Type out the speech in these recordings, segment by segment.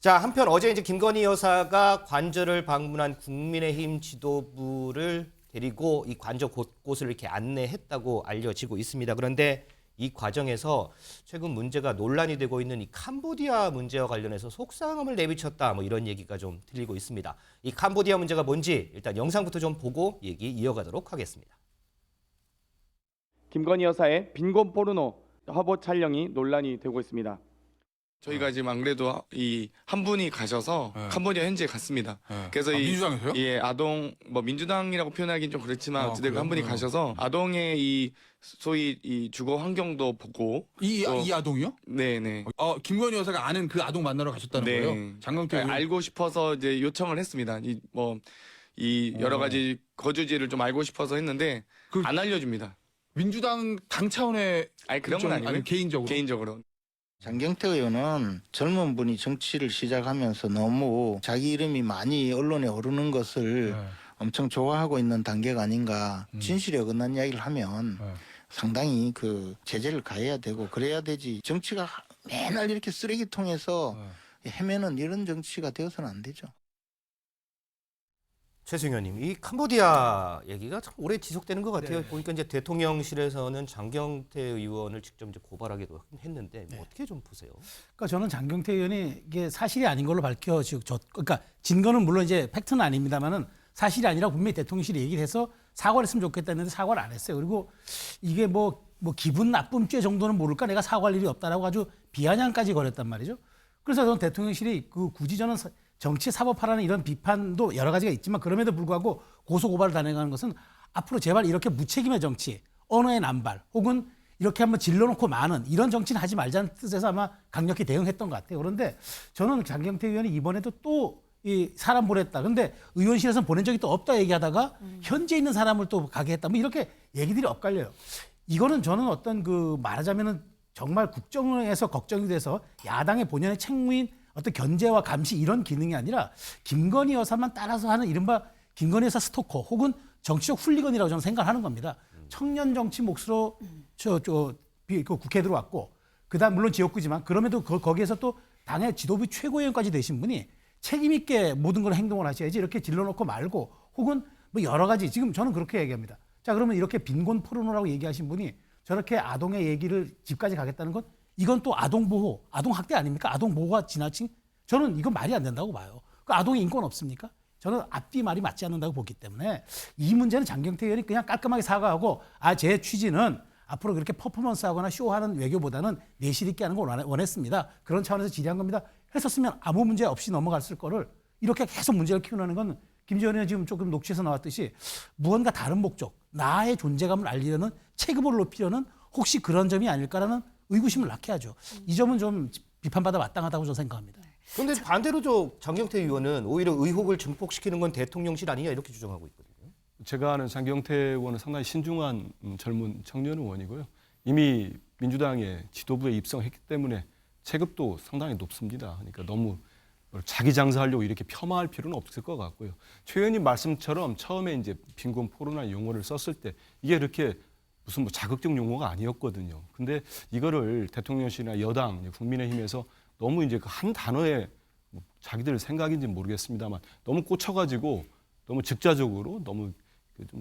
자, 한편 어제 이제 김건희 여사가 관저를 방문한 국민의힘 지도부를 데리고 이 관저 곳곳을 이렇게 안내했다고 알려지고 있습니다. 그런데 이 과정에서 최근 문제가 논란이 되고 있는 이 캄보디아 문제와 관련해서 속상함을 내비쳤다, 뭐 이런 얘기가 좀 들리고 있습니다. 이 캄보디아 문제가 뭔지 일단 영상부터 좀 보고 얘기 이어가도록 하겠습니다. 김건희 여사의 빈곤 포르노 화보 촬영이 논란이 되고 있습니다. 저희가 지금 안 그래도 이 한 분이 가셔서 네. 캄보디아 현지에 갔습니다. 네. 그래서 이 민주당에서요? 예, 아동 뭐 민주당이라고 표현하기는 좀 그렇지만 어쨌든 그래요? 한 분이 네. 가셔서 아동의 이 소위 이 주거 환경도 보고 이 아동이요? 네네. 김건희 여사가 아는 그 아동 만나러 가셨다는 거예요? 장경태 의원. 알고 싶어서 이제 요청을 했습니다. 이 여러 가지 거주지를 좀 알고 싶어서 했는데 그- 안 알려줍니다. 민주당 당 차원의 아니 그런 건 아니고요. 아니, 개인적으로. 개인적으로. 장경태 의원은 젊은 분이 정치를 시작하면서 너무 자기 이름이 많이 언론에 오르는 것을 네. 엄청 좋아하고 있는 단계가 아닌가. 진실에 어긋난 이야기를 하면 네. 상당히 그 제재를 가해야 되고 그래야 되지. 정치가 맨날 이렇게 쓰레기통에서 헤매는 이런 정치가 되어서는 안 되죠. 최승현님, 이 캄보디아 얘기가 참 오래 지속되는 것 같아요. 네. 보니까 이제 대통령실에서는 장경태 의원을 직접 이제 고발하기도 했는데 뭐 어떻게 좀 보세요? 그러니까 저는 장경태 의원이 이게 사실이 아닌 걸로 밝혀졌. 그러니까 증거는 물론 이제 팩트는 아닙니다만은 사실이 아니라 분명히 대통령실이 얘기를 해서 사과를 했으면 좋겠다 했는데 사과를 안 했어요. 그리고 이게 뭐 기분 나쁨죄 정도는 모를까 내가 사과할 일이 없다라고 아주 비아냥까지 거렸단 말이죠. 그래서 저는 대통령실이 굳이 저는 정치 사법화라는 이런 비판도 여러 가지가 있지만 그럼에도 불구하고 고소고발을 단행하는 것은 앞으로 제발 이렇게 무책임의 정치, 언어의 남발 혹은 이렇게 한번 질러놓고 마는 이런 정치는 하지 말자는 뜻에서 아마 강력히 대응했던 것 같아요. 그런데 저는 장경태 의원이 이번에도 또 이 사람 보냈다. 근데 의원실에서는 보낸 적이 또 없다 얘기하다가 현재 있는 사람을 또 가게 했다. 뭐 이렇게 얘기들이 엇갈려요. 이거는 저는 어떤 말하자면은 정말 국정에서 걱정이 돼서 야당의 본연의 책무인 어떤 견제와 감시 이런 기능이 아니라 김건희 여사만 따라서 하는 이른바 김건희 여사 스토커 혹은 정치적 훌리건이라고 저는 생각하는 겁니다. 청년 정치 몫으로 그 국회에 들어왔고 그다음 물론 지역구지만 그럼에도 거기에서 또 당의 지도부 최고위원까지 되신 분이 책임 있게 모든 걸 행동을 하셔야지 이렇게 질러놓고 말고 혹은 뭐 여러 가지 지금 저는 그렇게 얘기합니다. 자 그러면 이렇게 빈곤 포르노라고 얘기하신 분이 저렇게 아동의 얘기를 집까지 가겠다는 건 이건 또 아동 보호, 아동 학대 아닙니까? 아동 보호가 지나친 저는 이건 말이 안 된다고 봐요. 그 아동이 인권 없습니까? 저는 앞뒤 말이 맞지 않는다고 보기 때문에 이 문제는 장경태 의원이 그냥 깔끔하게 사과하고 제 취지는 앞으로 그렇게 퍼포먼스하거나 쇼하는 외교보다는 내실 있게 하는 걸 원했습니다. 그런 차원에서 질의한 겁니다. 했었으면 아무 문제 없이 넘어갔을 거를 이렇게 계속 문제를 키우는 건 김지원 의원 지금 조금 녹취에서 나왔듯이 무언가 다른 목적, 나의 존재감을 알리려는 체급을 높이려는 혹시 그런 점이 아닐까라는 의구심을 낳게 하죠. 이 점은 좀 비판받아 마땅하다고 저는 생각합니다. 그런데 반대로 장경태 의원은 오히려 의혹을 증폭시키는 건 대통령실 아니냐 이렇게 주장하고 있거든요. 제가 아는 장경태 의원은 상당히 신중한 젊은 청년 의원이고요. 이미 민주당의 지도부에 입성했기 때문에 체급도 상당히 높습니다. 그러니까 너무 자기 장사하려고 이렇게 폄하할 필요는 없을 것 같고요. 최 의원님 말씀처럼 처음에 이제 빈곤 포르노 용어를 썼을 때 이게 이렇게 무슨 자극적 용어가 아니었거든요. 근데 이거를 대통령실이나 여당, 국민의힘에서 너무 이제 그 한 단어에 자기들 생각인지 모르겠습니다만 너무 꽂혀가지고 너무 즉자적으로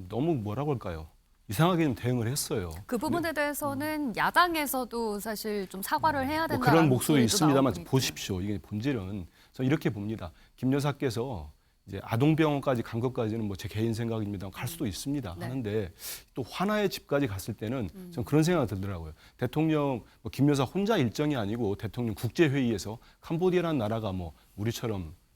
너무 뭐라고 할까요? 이상하게 좀 대응을 했어요. 그 부분에 대해서는 야당에서도 사실 좀 사과를 해야 된다는 그런 목소리 목소리도 있습니다만 나오고 보십시오. 이게 본질은 저는 이렇게 봅니다. 김 여사께서 이제 아동병원까지 간 것까지는 제 개인 생각입니다. 갈 수도 있습니다. 네. 하는데 또 하나의 집까지 갔을 때는 저는 그런 생각이 들더라고요. 대통령 김 여사 혼자 일정이 아니고 대통령 국제회의에서 캄보디아라는 나라가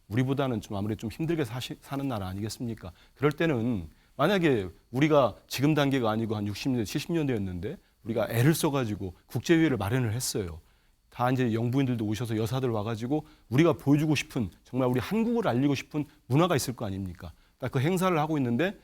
우리보다는 좀 아무래도 좀 힘들게 사는 나라 아니겠습니까? 그럴 때는 만약에 우리가 지금 단계가 아니고 한 60년대, 70년대였는데 우리가 애를 써가지고 국제회의를 마련을 했어요. 다 이제 영부인들도 오셔서 여사들 와가지고 우리가 보여주고 싶은 정말 우리 한국을 알리고 싶은 문화가 있을 거 아닙니까? 딱 그 행사를 하고 있는데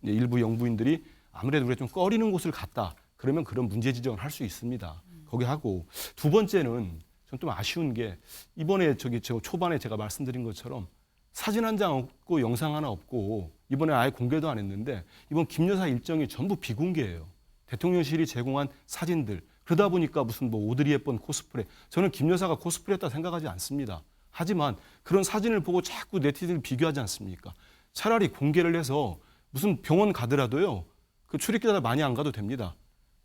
일부 영부인들이 아무래도 우리가 좀 꺼리는 곳을 갔다. 그러면 그런 문제 지적을 할 수 있습니다. 거기 하고 두 번째는 전 좀 아쉬운 게 이번에 저 초반에 제가 말씀드린 것처럼 사진 한 장 없고 영상 하나 없고 이번에 아예 공개도 안 했는데 이번 김 여사 일정이 전부 비공개예요. 대통령실이 제공한 사진들. 그러다 보니까 무슨 오드리 헵번 코스프레. 저는 김 여사가 코스프레했다 생각하지 않습니다. 하지만 그런 사진을 보고 자꾸 네티즌을 비교하지 않습니까? 차라리 공개를 해서 무슨 병원 가더라도요. 그 출입기자들 많이 안 가도 됩니다.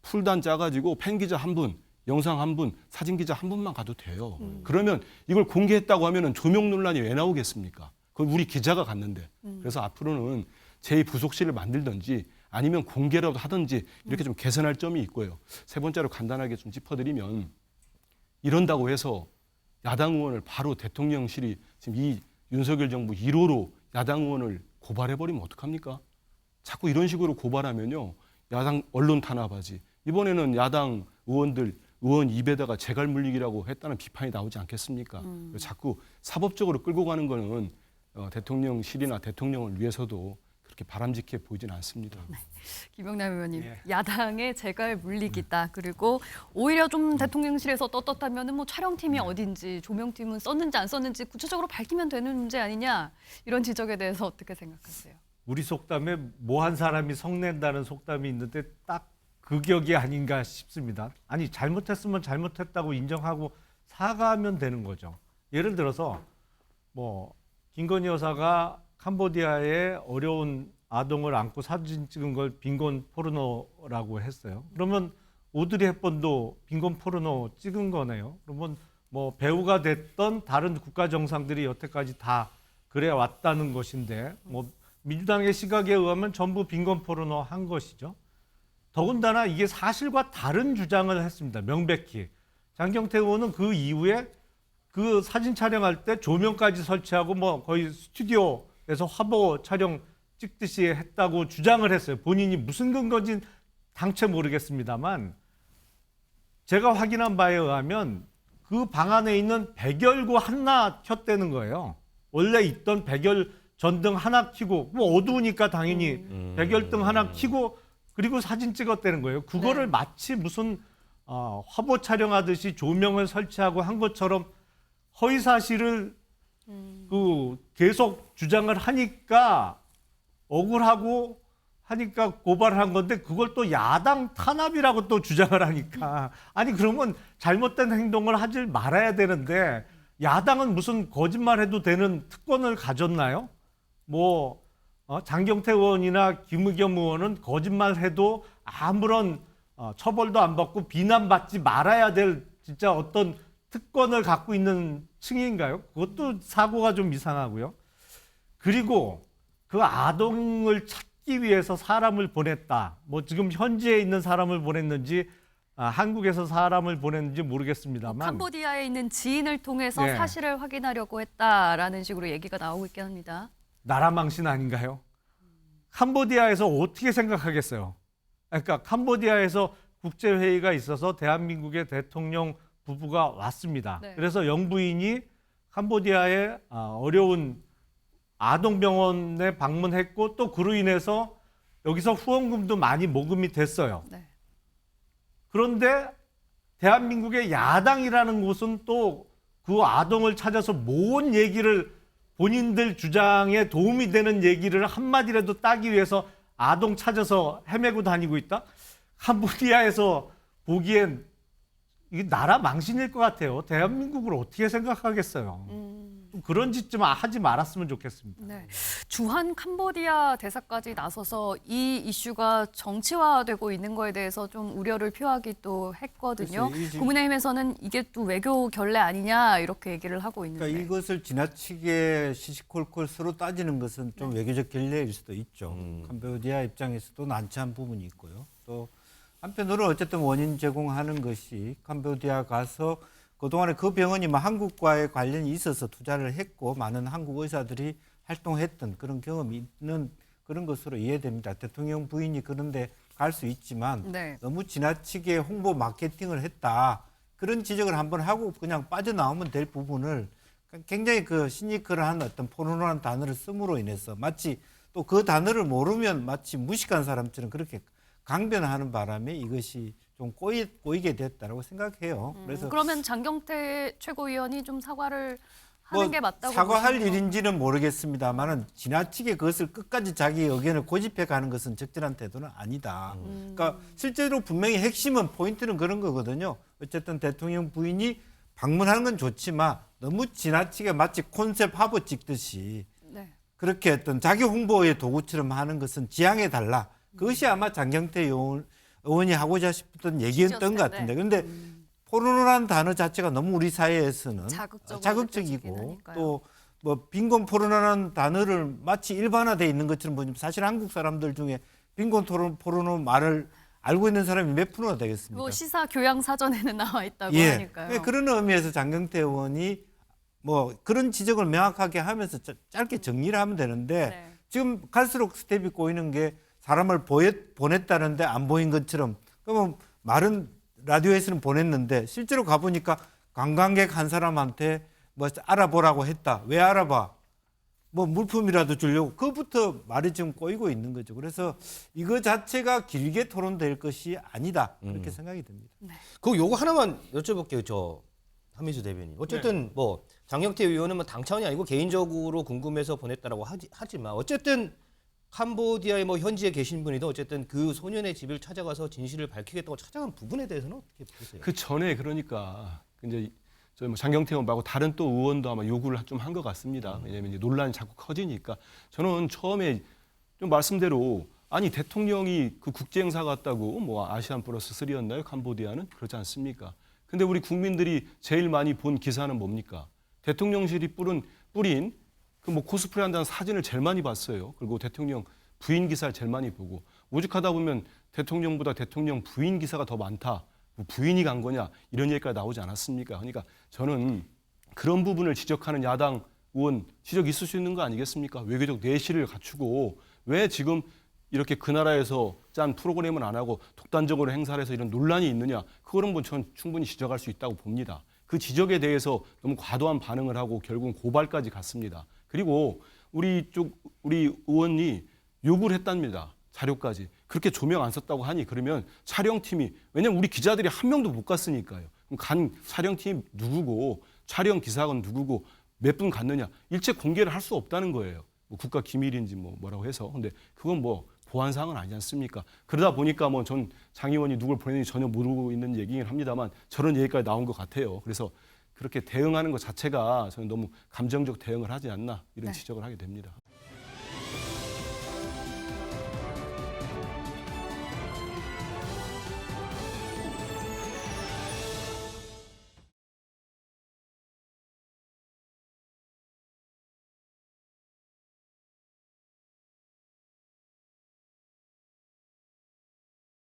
풀단 짜가지고 팬 기자 한 분, 영상 한 분, 사진 기자 한 분만 가도 돼요. 그러면 이걸 공개했다고 하면은 조명 논란이 왜 나오겠습니까? 그건 우리 기자가 갔는데. 그래서 앞으로는 제2부속실을 만들든지 아니면 공개라도 하든지 이렇게 좀 개선할 점이 있고요. 세 번째로 간단하게 좀 짚어드리면 이런다고 해서 야당 의원을 바로 대통령실이 지금 이 윤석열 정부 1호로 야당 의원을 고발해버리면 어떡합니까? 자꾸 이런 식으로 고발하면요. 야당 언론 탄압하지. 이번에는 야당 의원들 의원 입에다가 재갈 물리기라고 했다는 비판이 나오지 않겠습니까? 자꾸 사법적으로 끌고 가는 거는 대통령실이나 대통령을 위해서도 그렇게 바람직해 보이지는 않습니다. 김영남 의원님, 야당의 재갈 물리기다. 그리고 오히려 좀 대통령실에서 떳떳하면은 뭐 촬영팀이 어딘지, 조명팀은 썼는지 안 썼는지 구체적으로 밝히면 되는 문제 아니냐 이런 지적에 대해서 어떻게 생각하세요? 우리 속담에 뭐 한 사람이 성낸다는 속담이 있는데 딱 그 격이 아닌가 싶습니다. 아니 잘못했으면 잘못했다고 인정하고 사과하면 되는 거죠. 예를 들어서 뭐 김건희 여사가 캄보디아에 어려운 아동을 안고 사진 찍은 걸 빈곤 포르노라고 했어요. 그러면 오드리 헵번도 빈곤 포르노 찍은 거네요. 그러면 뭐 배우가 됐던 다른 국가 정상들이 여태까지 다 그래 왔다는 것인데 뭐 민주당의 시각에 의하면 전부 빈곤 포르노 한 것이죠. 더군다나 이게 사실과 다른 주장을 했습니다. 명백히. 장경태 의원은 그 이후에 그 사진 촬영할 때 조명까지 설치하고 뭐 거의 스튜디오에서 화보 촬영 찍듯이 했다고 주장을 했어요. 본인이 무슨 근거인지 당최 모르겠습니다만 제가 확인한 바에 의하면 그 방 안에 있는 백열구 하나 켰다는 거예요. 원래 있던 백열 전등 하나 켜고 뭐 어두우니까 당연히 백열등 하나 켜고 그리고 사진 찍었다는 거예요. 그거를 마치 무슨 화보 촬영하듯이 조명을 설치하고 한 것처럼 허위 사실을 그 계속 주장을 하니까 억울하고 하니까 고발을 한 건데 그걸 또 야당 탄압이라고 또 주장을 하니까 아니 그러면 잘못된 행동을 하지 말아야 되는데 야당은 무슨 거짓말해도 되는 특권을 가졌나요? 뭐 장경태 의원이나 김의겸 의원은 거짓말해도 아무런 처벌도 안 받고 비난받지 말아야 될 진짜 어떤 특권을 갖고 있는 층인가요? 그것도 사고가 좀 이상하고요. 그리고 그 아동을 찾기 위해서 사람을 보냈다. 뭐 지금 현지에 있는 사람을 보냈는지 한국에서 사람을 보냈는지 모르겠습니다만 캄보디아에 있는 지인을 통해서 네. 사실을 확인하려고 했다라는 식으로 얘기가 나오고 있긴 합니다. 나라 망신 아닌가요? 캄보디아에서 어떻게 생각하겠어요? 그러니까 캄보디아에서 국제회의가 있어서 대한민국의 대통령 부부가 왔습니다. 네. 그래서 영부인이 캄보디아의 어려운 아동병원에 방문했고 또 그로 인해서 여기서 후원금도 많이 모금이 됐어요. 네. 그런데 대한민국의 야당이라는 곳은 또 그 아동을 찾아서 뭔 얘기를 본인들 주장에 도움이 되는 얘기를 한마디라도 따기 위해서 아동 찾아서 헤매고 다니고 있다? 캄보디아에서 보기엔 이게 나라 망신일 것 같아요. 대한민국을 어떻게 생각하겠어요. 그런 짓 좀 하지 말았으면 좋겠습니다. 네. 주한 캄보디아 대사까지 나서서 이 이슈가 정치화되고 있는 거에 대해서 좀 우려를 표하기 또 했거든요. 국민의힘에서는 이게 또 외교 결례 아니냐 이렇게 얘기를 하고 있는데. 그러니까 이것을 지나치게 시시콜콜 서로 따지는 것은 좀 외교적 결례일 수도 있죠. 캄보디아 입장에서도 난처한 부분이 있고요. 또 한편으로 어쨌든 원인 제공하는 것이 캄보디아 가서 그동안에 그 병원이 뭐 한국과의 관련이 있어서 투자를 했고 많은 한국 의사들이 활동했던 그런 경험이 있는 그런 것으로 이해됩니다. 대통령 부인이 그런데 갈 수 있지만 네. 너무 지나치게 홍보 마케팅을 했다. 그런 지적을 한번 하고 그냥 빠져나오면 될 부분을 굉장히 그 시니컬한 어떤 포르노한 단어를 씀으로 인해서 마치 또 그 단어를 모르면 마치 무식한 사람처럼 그렇게 강변하는 바람에 이것이 좀 꼬이게 됐다라고 생각해요. 그래서 그러면 장경태 최고위원이 좀 사과를 하는 게 맞다고 사과할 보시는 일인지는 모르겠습니다만은 지나치게 그것을 끝까지 자기 의견을 고집해 가는 것은 적절한 태도는 아니다. 그러니까 실제로 분명히 핵심은 포인트는 그런 거거든요. 어쨌든 대통령 부인이 방문하는 건 좋지만 너무 지나치게 마치 콘셉트 화보 찍듯이 네. 그렇게 어떤 자기 홍보의 도구처럼 하는 것은 지양해 달라. 그것이 아마 장경태 의원이 하고자 싶었던 얘기였던 것 같은데. 그런데 포르노라는 단어 자체가 너무 우리 사회에서는 자극적이고 느껴지긴 또 뭐 빈곤 포르노라는 단어를 마치 일반화되어 있는 것처럼 보지만 사실 한국 사람들 중에 빈곤 포르노 말을 알고 있는 사람이 몇 프로나 되겠습니까? 뭐 시사 교양 사전에는 나와 있다고 예. 하니까요. 그런 의미에서 장경태 의원이 뭐 그런 지적을 명확하게 하면서 짧게 정리를 하면 되는데 네. 지금 갈수록 스텝이 꼬이는 게 사람을 보냈다는데 안 보인 것처럼 그러면 말은 라디오에서는 보냈는데 실제로 가보니까 관광객 한 사람한테 뭐 알아보라고 했다. 왜 알아봐? 뭐 물품이라도 주려고 그부터 말이 지금 꼬이고 있는 거죠. 그래서 이거 자체가 길게 토론될 것이 아니다. 그렇게 생각이 듭니다. 그 요거 하나만 여쭤볼게요. 저 한민수 대변인. 어쨌든 뭐 장경태 의원은 뭐 당 차원이 아니고 개인적으로 궁금해서 보냈다라고 하지만 어쨌든 캄보디아에 뭐 현지에 계신 분이도 어쨌든 그 소년의 집을 찾아가서 진실을 밝히겠다고 찾아간 부분에 대해서는 어떻게 보세요? 그 전에 그러니까 이제 저희 뭐 장경태 의원 말고 다른 또 의원도 아마 요구를 좀 한 것 같습니다. 왜냐하면 이제 논란이 자꾸 커지니까 저는 처음에 좀 말씀대로 아니 대통령이 그 국제 행사 갔다고 뭐 아시안 플러스 3였나요? 캄보디아는 그렇지 않습니까? 근데 우리 국민들이 제일 많이 본 기사는 뭡니까? 대통령실이 뿌린 그 뭐 코스프레 한다는 사진을 제일 많이 봤어요. 그리고 대통령 부인 기사를 제일 많이 보고 오죽하다 보면 대통령보다 대통령 부인 기사가 더 많다. 뭐 부인이 간 거냐 이런 얘기가 나오지 않았습니까? 그러니까 저는 그런 부분을 지적하는 야당 의원 지적 있을 수 있는 거 아니겠습니까? 외교적 내실을 갖추고 왜 지금 이렇게 그 나라에서 짠 프로그램을 안 하고 독단적으로 행사를 해서 이런 논란이 있느냐? 그거는 뭐 전 충분히 지적할 수 있다고 봅니다. 그 지적에 대해서 너무 과도한 반응을 하고 결국은 고발까지 갔습니다. 그리고 우리 의원이 요구를 했답니다. 자료까지. 그렇게 조명 안 썼다고 하니 그러면 촬영팀이 왜냐면 우리 기자들이 한 명도 못 갔으니까요. 그럼 간 촬영팀이 누구고 촬영 기사건 누구고 몇 분 갔느냐 일체 공개를 할 수 없다는 거예요. 뭐 국가 기밀인지 뭐라고 해서. 근데 그건 뭐 보안 사항은 아니지 않습니까? 그러다 보니까 뭐 전 장 의원이 누굴 보냈는지 전혀 모르고 있는 얘기긴 합니다만 저런 얘기까지 나온 것 같아요. 그래서 그렇게 대응하는 것 자체가 저는 너무 감정적 대응을 하지 않나 이런 지적을 하게 됩니다.